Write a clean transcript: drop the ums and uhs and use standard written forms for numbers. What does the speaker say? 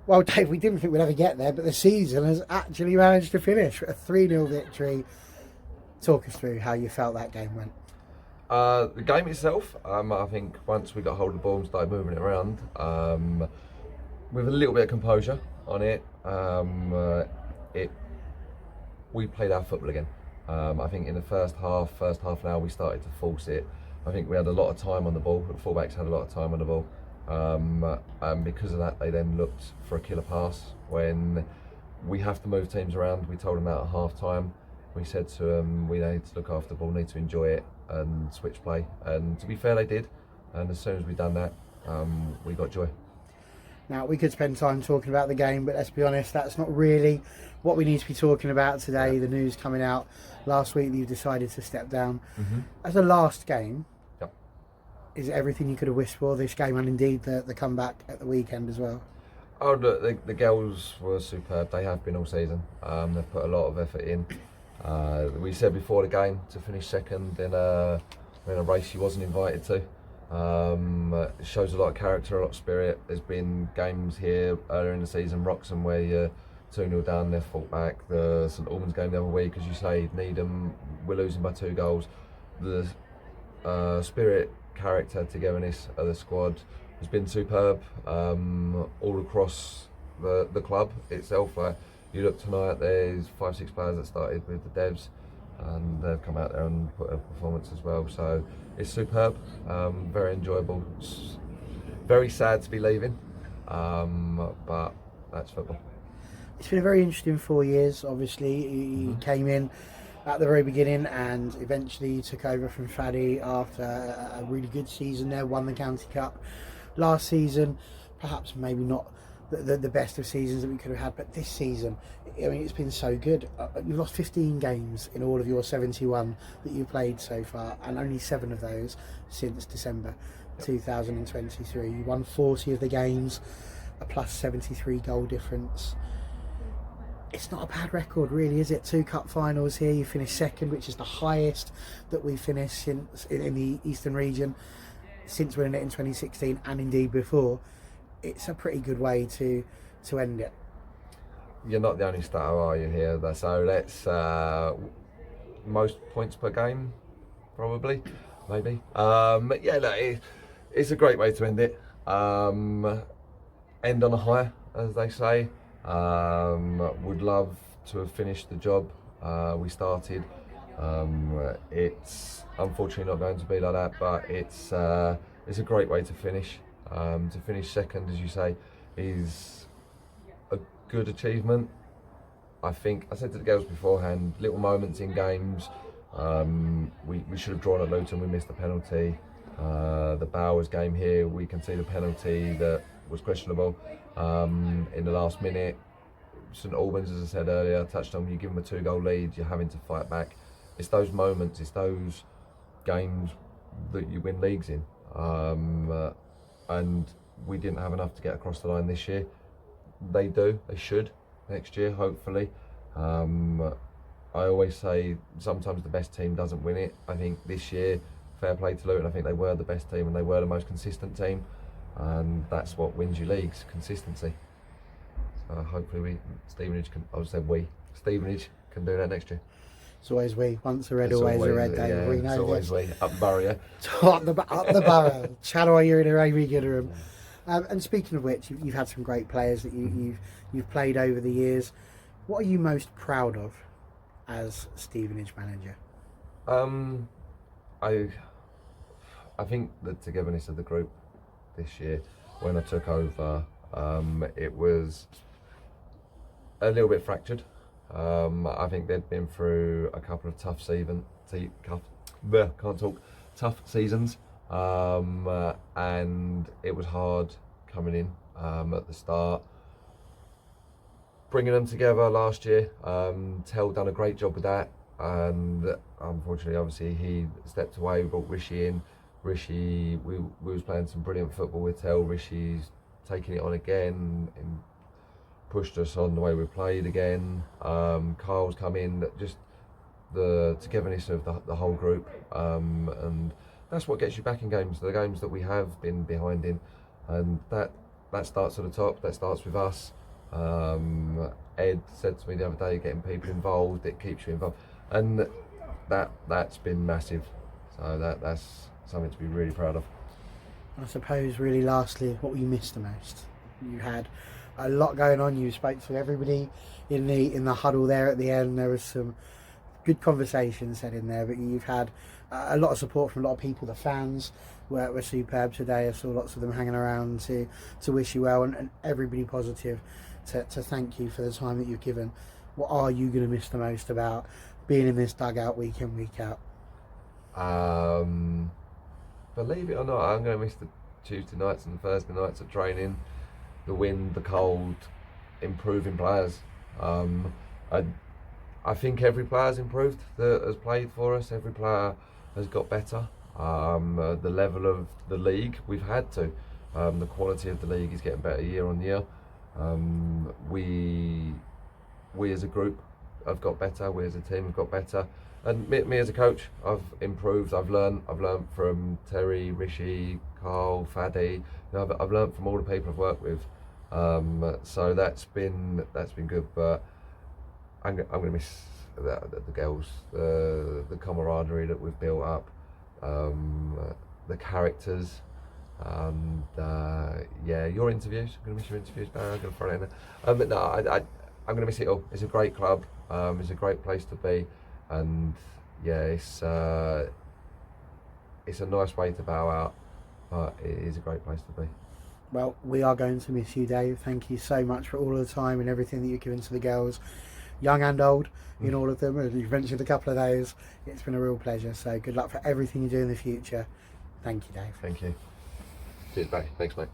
Well, Dave, we didn't think we'd ever get there, but the season has actually managed to finish a 3-0 victory. Talk us through how you felt that game went. The game itself, I think once we got hold of the ball and started moving it around, with a little bit of composure on it, it we played our football again. I think in the first half an hour, we started to force it. I think we had a lot of time on the ball. The fullbacks had a lot of time on the ball. And because of that, they then looked for a killer pass. When we have to move teams around, we told them that at half time. We said to them, we need to look after the ball, need to enjoy it and switch play. And to be fair, they did. And as soon as we'd done that, we got joy. Now, we could spend time talking about the game, but let's be honest, that's not really what we need to be talking about today. Yeah. The news coming out last week that you've decided to step down. Mm-hmm. As a last game, Yep. is it everything you could have wished for this game and indeed the comeback at the weekend as well? Oh, the girls were superb. They have been all season. They've put a lot of effort in. We said before the game to finish second in a race she wasn't invited to. It shows a lot of character, a lot of spirit. There's been games here earlier in the season, Wroxham, where you're 2-0 down, they've fought back. The St Albans game the other week, as you say, Needham, we're losing by 2 goals. The spirit, character, togetherness of the squad has been superb all across the club itself. You look tonight, there's 5-6 players that started with the devs, and they've come out there and put a performance as well. So it's superb, very enjoyable. It's very sad to be leaving, but that's football. It's been a very interesting 4 years. Obviously, you came in at the very beginning and eventually you took over from Faddy after a really good season there, won the County Cup last season. Perhaps maybe not the best of seasons that we could have had, but this season, I mean, it's been so good. You've lost 15 games in all of your 71 that you've played so far, and only 7 of those since December 2023. You won 40 of the games, a plus 73 goal difference. It's not a bad record, really, is it? 2 cup finals here. You finished second, which is the highest that we've finished since in the Eastern region since winning it in 2016, and indeed before. It's a pretty good way to end it. You're not the only starter, are you, here? So let's most points per game, probably, maybe. Yeah, look, it's a great way to end it. End on a high, as they say. Would love to have finished the job we started. It's unfortunately not going to be like that, but it's a great way to finish. To finish second, as you say, is a good achievement. I think I said to the girls beforehand, little moments in games. We should have drawn at Luton. We missed the penalty. The Bowers game here, we can see the penalty that was questionable in the last minute. St Albans, as I said earlier, touched on, you give them a 2-goal lead, you're having to fight back. It's those moments, it's those games that you win leagues in. And we didn't have enough to get across the line this year. They should next year, hopefully. I always say sometimes the best team doesn't win it. I think this year, fair play to Luton, I think they were the best team and they were the most consistent team, and that's what wins you leagues, consistency. So hopefully Stevenage can do that next year. It's always we. Once a red, always a red. Dave. Yeah, We know it's always this. we. Up Borough, yeah. Up the borough. Channel you're in a Haringey Borough. And speaking of which, you've had some great players that you've played over the years. What are you most proud of as Stevenage manager? I think the togetherness of the group this year, when I took over, it was a little bit fractured. I think they'd been through a couple of tough seasons, and it was hard coming in at the start. Bringing them together last year, Tell done a great job with that, and unfortunately, obviously, he stepped away. We brought Rishi in. Rishi, we was playing some brilliant football with Tell. Rishi's taking it on again and pushed us on the way we played again. Carl's come in, just the togetherness of the whole group, and that's what gets you back in games, the games that we have been behind in, and that that starts at the top. That starts with us. Ed said to me the other day, getting people involved, it keeps you involved, and that's been massive. So that's something to be really proud of. I suppose, really, lastly, what you missed the most? You had a lot going on. You spoke to everybody in the huddle there at the end. There was some good conversations said in there, but you've had a lot of support from a lot of people. The fans were superb today. I saw lots of them hanging around to wish you well, and everybody positive to thank you for the time that you've given. What are you going to miss the most about being in this dugout week in, week out? Believe it or not, I'm going to miss the Tuesday nights and the Thursday nights of training, the wind, the cold, improving players. I think every player's improved that has played for us. Every player has got better. The level of the league, we've had to. The quality of the league is getting better year on year. We as a group have got better. We as a team have got better. And me as a coach, I've improved. I've learned from Terry, Rishi, Carl, Faddy. I've learned from all the people I've worked with. So that's been good. But I'm going to miss the girls, the camaraderie that we've built up, the characters, and your interviews. I'm going to miss your interviews, Barry. I'm going to throw it in there. But no, I'm going to miss it all. It's a great club. It's a great place to be, and it's a nice way to bow out, but it is a great place to be. Well, we are going to miss you, Dave. Thank you so much for all of the time and everything that you've given to the girls, young and old, in all of them. As you've mentioned a couple of those, it's been a real pleasure. So good luck for everything you do in the future. Thank you, Dave. Thank you. Cheers, mate. Thanks, mate.